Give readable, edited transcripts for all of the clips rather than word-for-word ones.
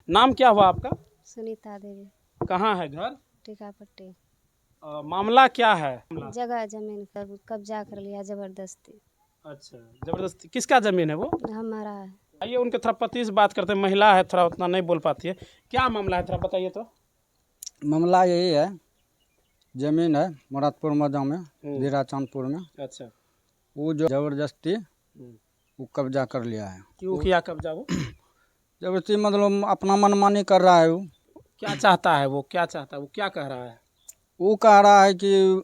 नाम क्या हुआ आपका? सुनीता देवी। कहाँ है घर? टीकापट्टी। मामला क्या है? जगह जमीन कब्जा कर लिया जबरदस्ती। अच्छा, जबरदस्ती। किसका जमीन है वो? हमारा है। आइए उनके थोड़ा पति से बात करते हैं। महिला है, थोड़ा उतना नहीं बोल पाती है। क्या मामला है, थोड़ा बताइए तो। मामला यही है, जमीन है मुरादपुर मौजा में, जीरा चांदपुर में। अच्छा। वो जो जबरदस्ती वो कब्जा कर लिया है। क्यों किया कब्जा वो? जबरदस्ती मतलब अपना मनमानी कर रहा है। वो क्या चाहता है? वो क्या चाहता है? वो क्या कह रहा है? वो कह रहा है कि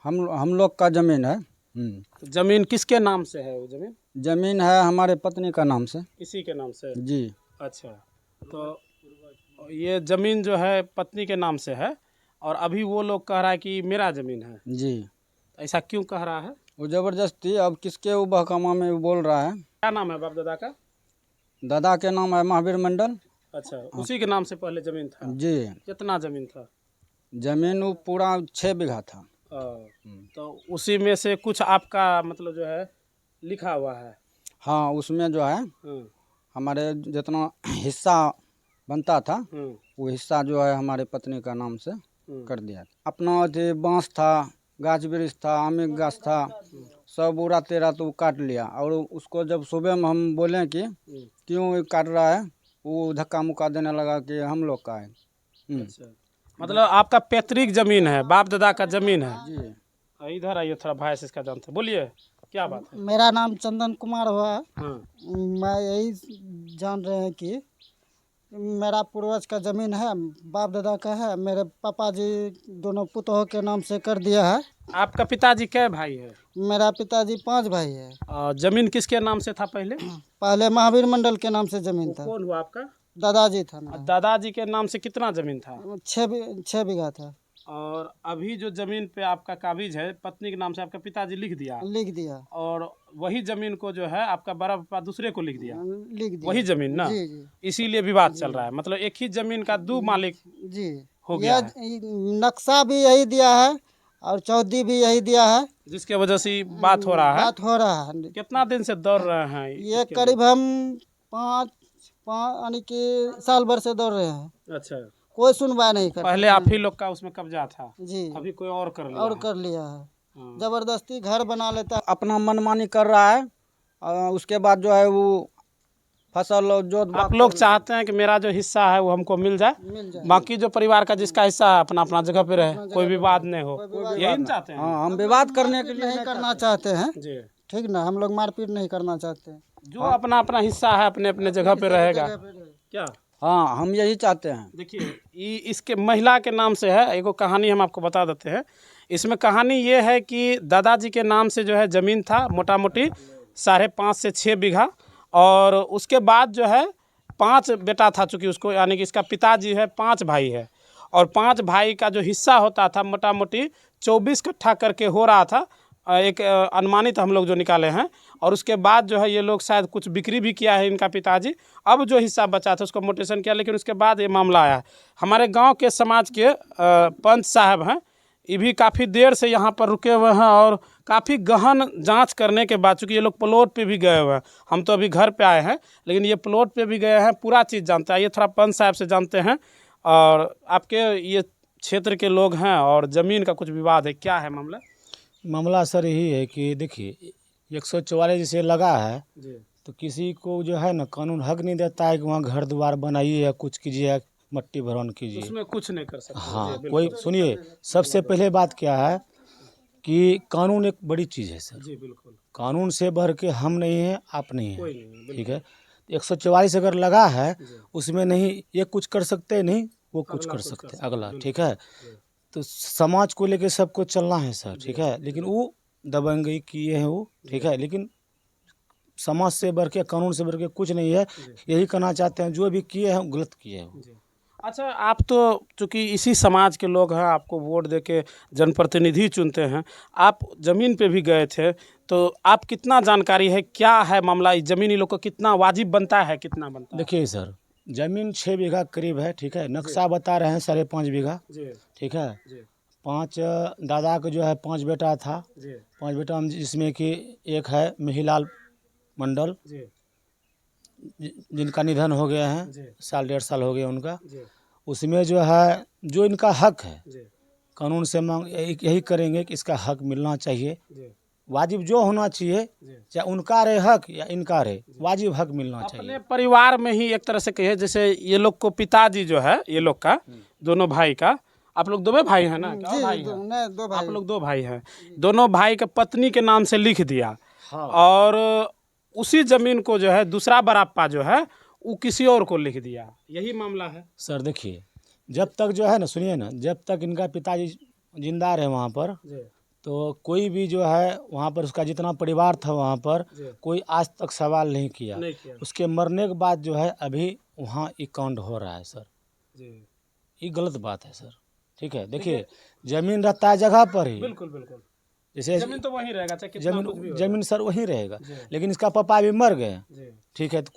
हम लोग का जमीन है। तो जमीन किसके नाम से है? वो जमीन जमीन है हमारे पत्नी का नाम से। किसी के नाम से? जी। अच्छा, तो ये जमीन जो है पत्नी के नाम से है और अभी वो लोग कह रहा है कि मेरा जमीन है। जी। ऐसा क्यों कह रहा है? वो जबरदस्ती अब किसके वो बहकामा में वो बोल रहा है। क्या नाम है बाप दादा का? दादा के नाम है महावीर मंडल। अच्छा, उसी के नाम से पहले जमीन था? जी। कितना जमीन था? जमीन वो पूरा 6 बीघा था। तो उसी में से कुछ आपका मतलब जो है लिखा हुआ है? हाँ, उसमें जो है हमारे जितना हिस्सा बनता था वो हिस्सा जो है हमारे पत्नी का नाम से कर दिया। अपना अथी बांस था, गाछ वृक्ष था, आम का गाछ था, सब उड़ा तेरा तो वो काट लिया। और उसको जब सुबह में हम बोले कि क्यों ये काट रहा है, वो धक्का मुक्का देने लगा कि हम लोग का है। अच्छा, मतलब आपका पैतृक जमीन है, बाप दादा का जमीन है? जी। इधर आइए, थोड़ा भाई से इसका जानते हैं। बोलिए, क्या बात है? मेरा नाम चंदन कुमार हुआ। हाँ। मैं यही जान रहे हैं कि मेरा पूर्वज का ज़मीन है, बाप दादा का है। मेरे पापा जी दोनों पुतों के नाम से कर दिया है। आपका पिताजी कै भाई है? मेरा पिताजी 5 भाई है। और जमीन किसके नाम से था पहले? पहले महावीर मंडल के नाम से ज़मीन था। कौन हुआ आपका? दादाजी था मेरा। दादाजी के नाम से कितना जमीन था? 6 बीघा था। और अभी जो जमीन पे आपका काबिज है पत्नी के नाम से, आपका पिताजी लिख दिया? लिख दिया। और वही जमीन को जो है आपका बड़ा पापा दूसरे को लिख दिया? लिख दिया। वही जमीन ना? जी जी। इसीलिए विवाद चल रहा है। मतलब एक ही जमीन का 2 मालिक जी हो गया है। नक्शा भी यही दिया है और चौधी भी यही दिया है, जिसके वजह से ये बात हो रहा है। बात हो रहा है। कितना दिन से दौड़ रहे हैं ये करीब हम 5 यानी कि साल भर से दौड़ रहे हैं। अच्छा, कोई सुनवाई नहीं कर। पहले आप ही लोग का उसमें कब्जा था? जी। अभी कोई और कर लिया और है? कर लिया है। हाँ। जबरदस्ती घर बना लेता है। अपना मनमानी कर रहा है। उसके बाद जो है वो फसल जो आप लोग चाहते हैं कि मेरा जो हिस्सा है वो हमको मिल जाए, बाकी जो परिवार का जिसका हिस्सा है अपना अपना जगह पे रहे, कोई विवाद नहीं हो, यही ना चाहते हैं? हाँ, हम विवाद करने के लिए नहीं करना चाहते हैं। जी। ठीक ना, हम लोग मारपीट नहीं करना चाहते हैं। जो अपना अपना हिस्सा है अपने अपने जगह पे रहेगा। क्या? हाँ, हम यही चाहते हैं। देखिए, इसके महिला के नाम से है। एगो कहानी हम आपको बता देते हैं। इसमें कहानी ये है कि दादाजी के नाम से जो है ज़मीन था मोटा मोटी 5.5 से 6 बीघा। और उसके बाद जो है 5 बेटा था, चूँकि उसको यानी कि इसका पिताजी है, 5 भाई है। और 5 भाई का जो हिस्सा होता था मोटा मोटी 24 कट्ठा करके हो रहा था, एक अनुमानित हम लोग जो निकाले हैं। और उसके बाद जो है ये लोग शायद कुछ बिक्री भी किया है इनका पिताजी। अब जो हिस्सा बचा था उसको मोटेशन किया, लेकिन उसके बाद ये मामला आया है। हमारे गांव के समाज के पंच साहब हैं, ये भी काफ़ी देर से यहाँ पर रुके हुए हैं और काफ़ी गहन जांच करने के बाद, चूँकि ये लोग प्लॉट पे भी गए हुए हैं, हम तो अभी घर पे आए हैं, लेकिन ये प्लॉट पे भी गए हैं, पूरा चीज़ जानते हैं। ये थोड़ा पंच साहब से जानते हैं। और आपके ये क्षेत्र के लोग हैं और ज़मीन का कुछ विवाद है, क्या है मामला? मामला सर यही है कि देखिए 144 जैसे लगा है जी। तो किसी को जो है ना कानून हक नहीं देता है कि वहाँ घर द्वार बनाइए या कुछ कीजिए या मट्टी भरन कीजिए। उसमें कुछ नहीं कर सकते। हाँ, कोई सुनिए, सबसे पहले बात क्या है कि कानून एक बड़ी चीज़ है सर। जी बिल्कुल। कानून से बढ़ के हम नहीं हैं, आप नहीं कोई हैं, नहीं, ठीक है। 144 अगर लगा है उसमें नहीं ये कुछ कर सकते नहीं, वो कुछ कर सकते अगला, ठीक है। तो समाज को लेके सबको चलना है सर, ठीक है। लेकिन वो दबंगई किए हैं वो, ठीक है। लेकिन समाज से बढ़ के, कानून से बढ़ के कुछ नहीं है। यही कहना चाहते हैं जो भी किए हैं गलत किए हैं। अच्छा, आप तो चूँकि इसी समाज के लोग हैं, आपको वोट दे के जनप्रतिनिधि चुनते हैं, आप ज़मीन पे भी गए थे, तो आप कितना जानकारी है, क्या है मामला? इस ज़मीन इन लोग को कितना वाजिब बनता है, कितना बनता है? देखिए सर, ज़मीन 6 बीघा करीब है, ठीक है। नक्शा बता रहे हैं 5.5 बीघा, ठीक है। 5 दादा का जो है 5 बेटा था, 5 बेटा जिसमें कि एक है मिहिलाल मंडल, जिनका निधन हो गया है, जी। साल 1.5 साल हो गया उनका, जी उसमें जो है जो इनका हक है जी कानून से मांग यही करेंगे कि इसका हक मिलना चाहिए। जी वाजिब जो होना चाहिए, जी। चाहे उनका रहे हक या इनका रहे, वाजिब हक मिलना अपने चाहिए। परिवार में ही एक तरह से कहिए, जैसे ये लोग को पिताजी जो है ये लोग का, दोनों भाई का, आप लोग दो भाई हैं ना, क्या जी भाई दो, हैं? नहीं दो भाई आप लोग 2 भाई हैं, दोनों भाई के पत्नी के नाम से लिख दिया, हाँ। और उसी जमीन को जो है दूसरा बराप्पा जो है वो किसी और को लिख दिया, यही मामला है। सर देखिए, जब तक जो है ना, सुनिए ना, जब तक इनका पिताजी जिंदा रहे वहाँ पर, जी तो कोई भी जो है वहाँ पर उसका जितना परिवार था वहाँ पर जी कोई आज तक सवाल नहीं किया। नहीं किया। उसके मरने के बाद जो है अभी वहाँ ये कांड हो रहा है सर, जी ये गलत बात है सर। ठीक है, देखिए जमीन रहता है जगह पर ही, बिल्कुल बिल्कुल, जैसे जमीन तो वहीं रहेगा, चाहे कितना कुछ भी हो जमीन सर वहीं रहेगा, जी। लेकिन इसका पापा अभी मर गए, जी ठीक है, तो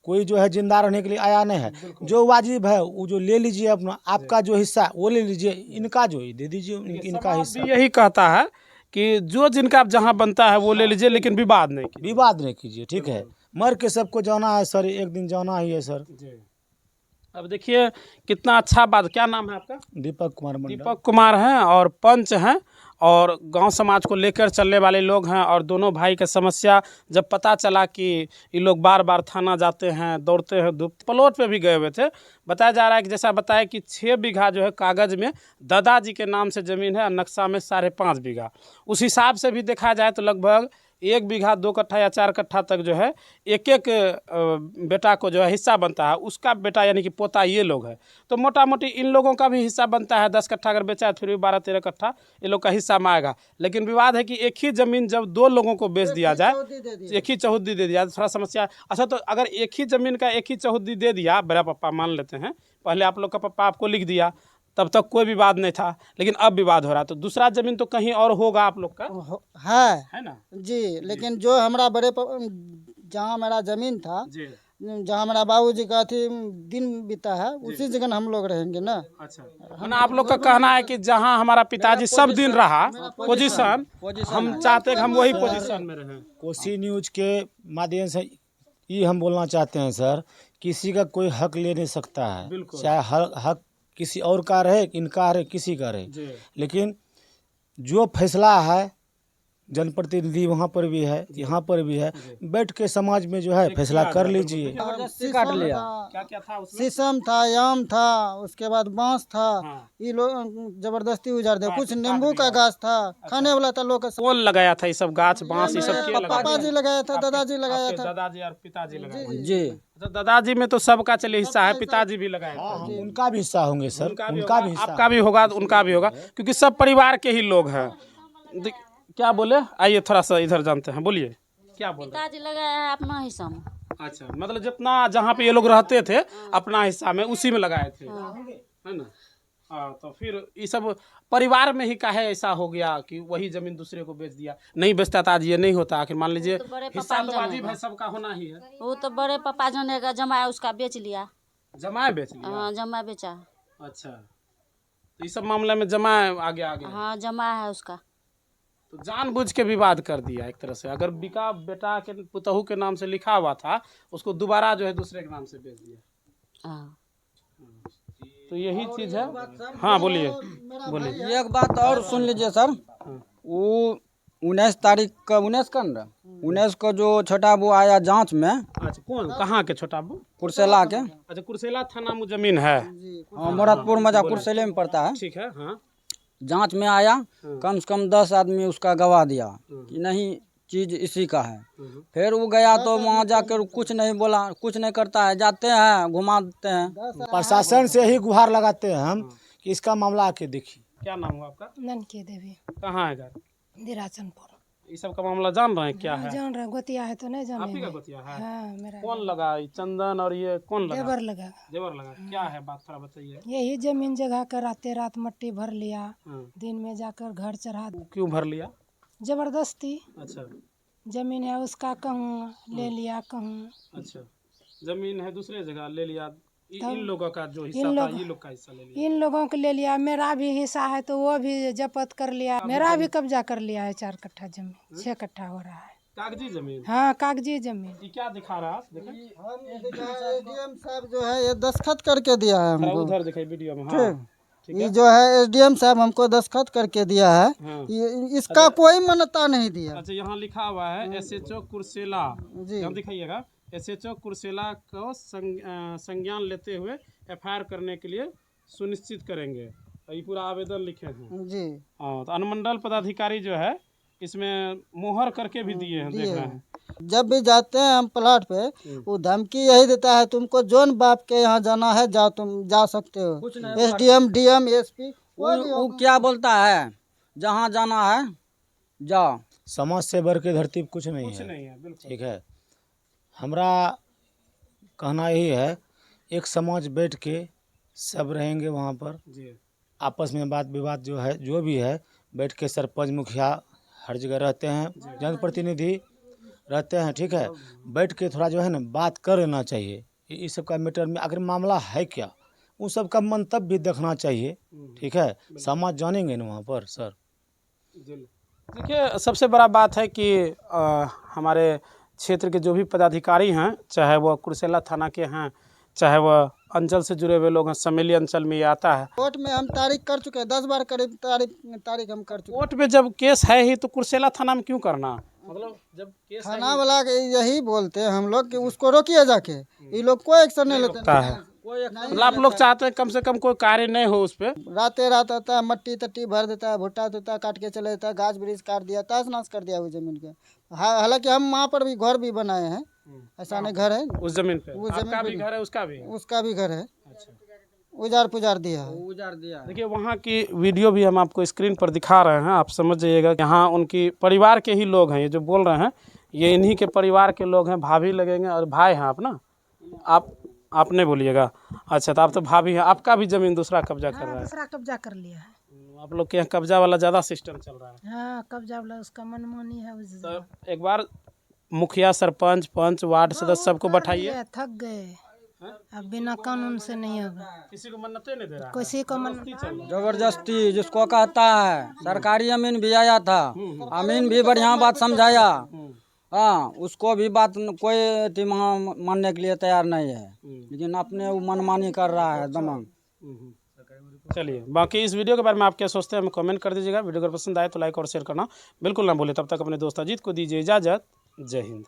कोई जो है जिंदा रहने के लिए आया नहीं है। जो वाजिब है वो जो ले लीजिए अपना, आपका जो हिस्सा है वो ले लीजिए, इनका जो ही दे दीजिए, इनका समाज हिस्सा। भी यही कहता है कि जो जिनका जहाँ बनता है वो ले लीजिए, लेकिन विवाद नहीं कीजिए। विवाद नहीं कीजिए, ठीक है, मर के सबको जाना है सर, एक दिन जाना ही है सर। जी। अब देखिए कितना अच्छा बात, क्या नाम है आपका? दीपक कुमार मंडल। दीपक कुमार हैं और पंच हैं, और गांव समाज को लेकर चलने वाले लोग हैं। और दोनों भाई का समस्या जब पता चला कि ये लोग बार बार थाना जाते हैं, दौड़ते हैं, प्लॉट पे भी गए हुए थे। बताया जा रहा है कि जैसा बताया कि 6 बीघा जो है कागज़ में दादाजी के नाम से ज़मीन है, और नक्शा में 5.5 बीघा। उस हिसाब से भी देखा जाए तो लगभग 1 बीघा 2 कट्ठा या 4 कट्ठा तक जो है एक एक बेटा को जो है हिस्सा बनता है। उसका बेटा यानी कि पोता ये लोग है, तो मोटा मोटी इन लोगों का भी हिस्सा बनता है। 10 कट्ठा अगर बेचा है तो फिर भी 12-13 कट्ठा ये लोग का हिस्सा में आएगा। लेकिन विवाद है कि एक ही ज़मीन जब 2 लोगों को बेच दिया जाए, एक ही चौहद्दी दे दिया, थोड़ा समस्या। अच्छा, तो अगर एक ही ज़मीन का एक ही चौहद्दी दे दिया, बड़ा पप्पा मान लेते हैं, पहले आप लोग का पप्पा आपको लिख दिया, तब तक कोई विवाद नहीं था, लेकिन अब विवाद हो रहा है, तो दूसरा जमीन तो कहीं और होगा आप लोग का, है ना? जी। लेकिन जो हमारा जहाँ मेरा जमीन था, जी। जहाँ मेरा बाबूजी का दिन बीता है, उसी जगह हम लोग रहेंगे ना। अच्छा, मतलब आप लोग का कहना है कि जहाँ हमारा पिताजी सब दिन रहा पोजीशन, हम चाहते हैं कि हम वही पोजीशन में रहें। कोसी न्यूज के माध्यम से ये हम बोलना चाहते हैं सर, किसी का कोई हक ले नहीं सकता है, बिल्कुल। चाहे हक किसी और का रहे, इनका रहे, किसी का रहे, जी। लेकिन जो फैसला है जनप्रतिनिधि वहाँ पर भी है, यहाँ पर भी है, बैठ के समाज में जो है फैसला कर लीजिए। काट लिया। क्या क्या था उसमें? शीशम था, आम था, उसके बाद बांस था, हाँ। ये लोग जबरदस्ती उजाड़ दिया। कुछ काट नींबू का दिया। गाछ था, खाने वाला था लोग का। कौन लगाया था ये सब गाछ बांस, ये सब के लगाया? पापा जी लगाया था, दादाजी लगाया आपके था। दादाजी और पिताजी लगाया? जी। तो दादाजी में तो सबका चलिए हिस्सा है, पिताजी भी लगाए हाँ, थे। उनका भी हिस्सा होंगे सर, उनका भी उनका होगा, भी हिस्सा। आपका भी होगा, उनका भी होगा, क्योंकि सब परिवार के ही लोग हैं। क्या बोले, आइए थोड़ा सा इधर जानते हैं, बोलिए क्या बोल रहे पिताजी लगाया है अपना हिस्सा में। हैं? अच्छा, मतलब जितना जहाँ पे ये लोग रहते थे अपना हिस्सा में उसी में लगाए थे, है ना? हाँ, तो फिर ये सब परिवार में ही काहे ऐसा हो गया कि वही जमीन दूसरे को बेच दिया? नहीं बेचता तो आज ये नहीं होता। आखिर मान लीजिए तो बड़े हिस्सा पापा तो वाजिब जानेगा। है, सबका होना ही है। वो तो बड़े पापा जाने का जमाया, उसका बेच लिया। जमाए बेच लिया? हाँ, जमा बेचा। अच्छा, तो इस सब मामले में जमाए आगे आगे। हाँ, जमा है उसका। तो जानबूझ के विवाद कर दिया एक तरह से। अगर बिका बेटा के पुतहू के नाम से लिखा हुआ था, उसको दोबारा जो है दूसरे के नाम से बेच दिया। हाँ। तो यही चीज है। हाँ बोलिए, बोलिए। एक बात और सुन लीजिए सर, वो 19 तारीख का 19 को जो छोटा वो आया जांच में, अच्छा, कौन, कहाँ के छोटा बू? कुर्सेला के, अच्छा, कुर्सेला थाना में जमीन है। मोरादपुर मजा कुर्सेले में पड़ता है। ठीक है। हाँ। जांच में आया, कम से कम 10 आदमी उसका गवाह दिया कि नहीं चीज इसी का है। फिर वो गया तो वहाँ जाकर कुछ नहीं बोला, कुछ नहीं करता है, जाते हैं घुमाते हैं। प्रशासन से ही गुहार लगाते हैं हम कि इसका मामला आके देखिए। क्या नाम हुआ आपका? ननकी देवी, कहाँ है घर? दिराचनपुर। ये सब का मामला जान रहे हैं क्या है? जान रहा, गोतिया है तो नहीं आप ही का जानेंगे। गोतिया है? हाँ, मेरा कौन लगा ये चंदन और ये कौन लगा? देवर लगा। जेवर लगा। क्या है बात, थोड़ा बताइए। यही जमीन जगह कर रातें रात मट्टी भर लिया, हाँ। दिन में जाकर घर चढ़ा क्यों भर लिया? जबरदस्ती। अच्छा। जमीन है उसका, कहूँ ले लिया, कहूँ अच्छा, जमीन है दूसरे जगह ले लिया। तब इन लोगों का जो हिस्सा इन था, लोग- ये लोग का हिस्सा ले लिया। इन लोगों को ले लिया। मेरा भी हिस्सा है तो वो भी जब्त कर लिया। मेरा भी कब्जा कर लिया है 4 कट्ठा जमीन, 6 कट्ठा हो रहा है। कागजी जमीन। हाँ कागजी जमीन। ये क्या दिखा रहा है? देखें एसडीएम साहब जो है ये दस्तखत करके दिया है थोड़ा हमको। उधर दिखाई वीडियो में। हाँ ठीक ये है। जो है एसडीएम साहब हमको दस्तखत करके दिया है। हाँ। ये इसका कोई मान्यता नहीं दिया। अच्छा यहाँ लिखा हुआ है एसएचओ कुर्सेला जी। यहाँ दिखाइएगा एसएचओ कुर्सेला को संज्ञान लेते हुए एफआईआर करने के लिए सुनिश्चित करेंगे। ये पूरा आवेदन लिखे हैं। जी हाँ तो अनुमंडल पदाधिकारी जो है इसमें मोहर करके भी दिए हैं, देख रहे हैं। जब भी जाते हैं हम प्लाट पे वो धमकी यही देता है तुमको जोन बाप के यहाँ जाना है जा, तुम जा सकते हो। एसडीएम डीएम एसपी वो क्या बोलता है जहाँ जाना है जाओ। समाज से बढ़ के धरती पे कुछ नहीं कुछ है। नहीं है बिल्कुल। ठीक है, हमरा कहना यही है एक समाज बैठ के सब रहेंगे वहाँ पर, जी आपस में बात विवाद जो है जो भी है बैठ के सरपंच मुखिया हर जगह रहते हैं, जनप्रतिनिधि रहते हैं। ठीक है, बैठ के थोड़ा जो है ना बात कर लेना चाहिए। इस सब का मैटर में अगर मामला है क्या उन सब का मंतव्य भी देखना चाहिए। ठीक है, समाज जानेंगे ना वहाँ पर सर। देखिए सबसे बड़ा बात है कि हमारे क्षेत्र के जो भी पदाधिकारी हैं, चाहे वो कुर्सेला थाना के हैं, चाहे वह अंचल से जुड़े हुए लोग हैं, समेली अंचल में ये आता है। कोर्ट में हम तारीख कर चुके हैं 10 बार करीब तारीख हम कर चुके हैं। कोर्ट में जब केस है ही तो कुर्सेला थाना में क्यों करना? मतलब जब केस है थाना वाला के यही बोलते हैं हम लोग कि उसको रोकिए जाके। ये लोग कोई एक्शन नहीं लेते होता है, मतलब आप लोग चाहते हैं कम से कम कोई कार्य नहीं हो उस पर। राते रात आता है मट्टी तट्टी भर देता है, भुट्टा देता काट के चले जाता है, गाछ वृक्ष काट दिया, तहस नहस कर दिया वो जमीन के। हालांकि हम वहाँ पर भी घर भी बनाए हैं, ऐसा नहीं घर है उस जमीन पे उस जमीन आपका पे भी घर है उसका भी? उसका भी घर है, अच्छा उजाड़ पुजार दिया है। उजार दिया है। देखिए वहाँ की वीडियो भी हम आपको स्क्रीन पर दिखा रहे हैं, आप समझ जाइएगा। यहाँ उनकी परिवार के ही लोग हैं, ये जो बोल रहे हैं ये इन्हीं के परिवार के लोग हैं, भाभी लगेंगे और भाई हैं आप ना? आप नहीं बोलिएगा। अच्छा तो आप तो भाभी हैं, आपका भी ज़मीन दूसरा कब्जा कर रहा है? दूसरा कब्जा कर लिया है। आप लोग के यहाँ कब्जा वाला ज़्यादा सिस्टम चल रहा है। हाँ कब्जा वाला उसका मनमानी है उस तो एक बार मुखिया सरपंच पंच वार्ड सदस्य सबको बैठाइए। थक गए अब बिना कानून से नहीं होगा। किसी को मन्नतें नहीं दे रहा है। किसी को मन जबरदस्ती जिसको कहता है। सरकारी अमीन भी आया था, अमीन भी बढ़िया बात समझाया। हाँ उसको भी बात कोई मानने के लिए तैयार नहीं है, लेकिन अपने वो मनमानी कर रहा है दमंग। चलिए बाकी इस वीडियो के बारे में आप क्या सोचते हैं हमें कमेंट कर दीजिएगा। वीडियो अगर पसंद आए तो लाइक और शेयर करना बिल्कुल ना भूलें। तब तक अपने दोस्त अजीत को दीजिए इजाज़त। जय हिंद।